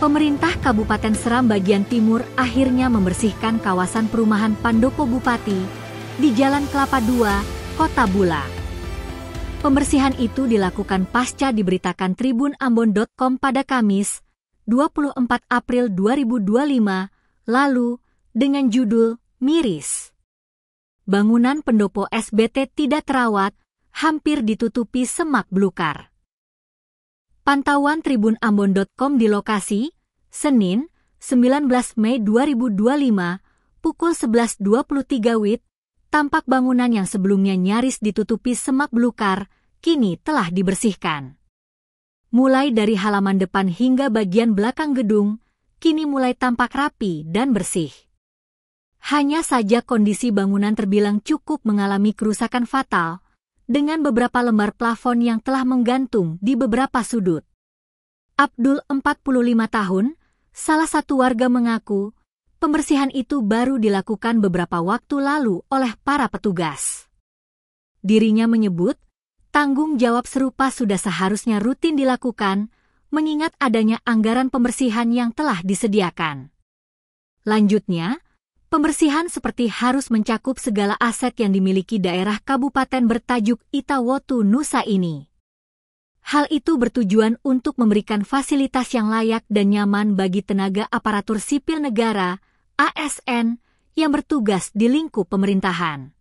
Pemerintah Kabupaten Seram bagian timur akhirnya membersihkan kawasan perumahan Pandopo Bupati di Jalan Kelapa II, Kota Bula. Pembersihan itu dilakukan pasca diberitakan tribunambon.com pada Kamis, 24 April 2025, lalu dengan judul "Miris". Bangunan pendopo SBT tidak terawat, hampir ditutupi semak belukar. Pantauan tribunambon.com di lokasi, Senin, 19 Mei 2025, pukul 11.23 WIB, tampak bangunan yang sebelumnya nyaris ditutupi semak belukar, kini telah dibersihkan. Mulai dari halaman depan hingga bagian belakang gedung, kini mulai tampak rapi dan bersih. Hanya saja kondisi bangunan terbilang cukup mengalami kerusakan fatal, dengan beberapa lembar plafon yang telah menggantung di beberapa sudut. Abdul, 45 tahun, salah satu warga mengaku, pembersihan itu baru dilakukan beberapa waktu lalu oleh para petugas. Dirinya menyebut, tanggung jawab serupa sudah seharusnya rutin dilakukan, mengingat adanya anggaran pembersihan yang telah disediakan. Lanjutnya, pembersihan seperti harus mencakup segala aset yang dimiliki daerah kabupaten bertajuk Itawotu Nusa ini. Hal itu bertujuan untuk memberikan fasilitas yang layak dan nyaman bagi tenaga aparatur sipil negara, ASN, yang bertugas di lingkup pemerintahan.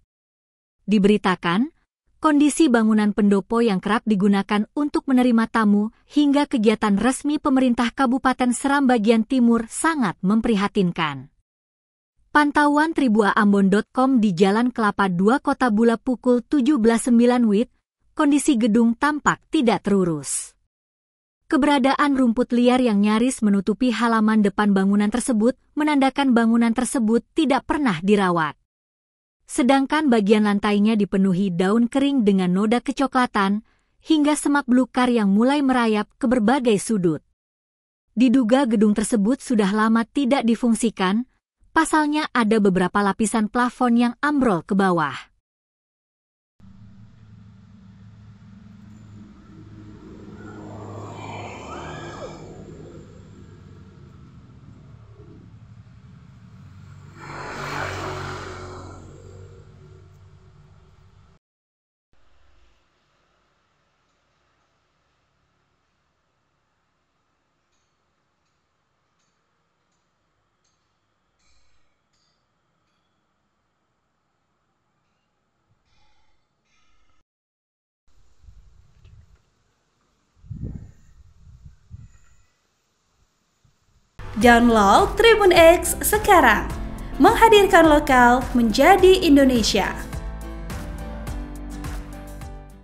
Diberitakan, kondisi bangunan pendopo yang kerap digunakan untuk menerima tamu hingga kegiatan resmi pemerintah Kabupaten Seram bagian timur sangat memprihatinkan. Pantauan tribunambon.com di Jalan Kelapa II Kota Bula pukul 17.09 WIB, kondisi gedung tampak tidak terurus. Keberadaan rumput liar yang nyaris menutupi halaman depan bangunan tersebut menandakan bangunan tersebut tidak pernah dirawat. Sedangkan bagian lantainya dipenuhi daun kering dengan noda kecoklatan, hingga semak belukar yang mulai merayap ke berbagai sudut. Diduga gedung tersebut sudah lama tidak difungsikan, pasalnya ada beberapa lapisan plafon yang ambrol ke bawah. Download Tribun X sekarang, menghadirkan lokal menjadi Indonesia.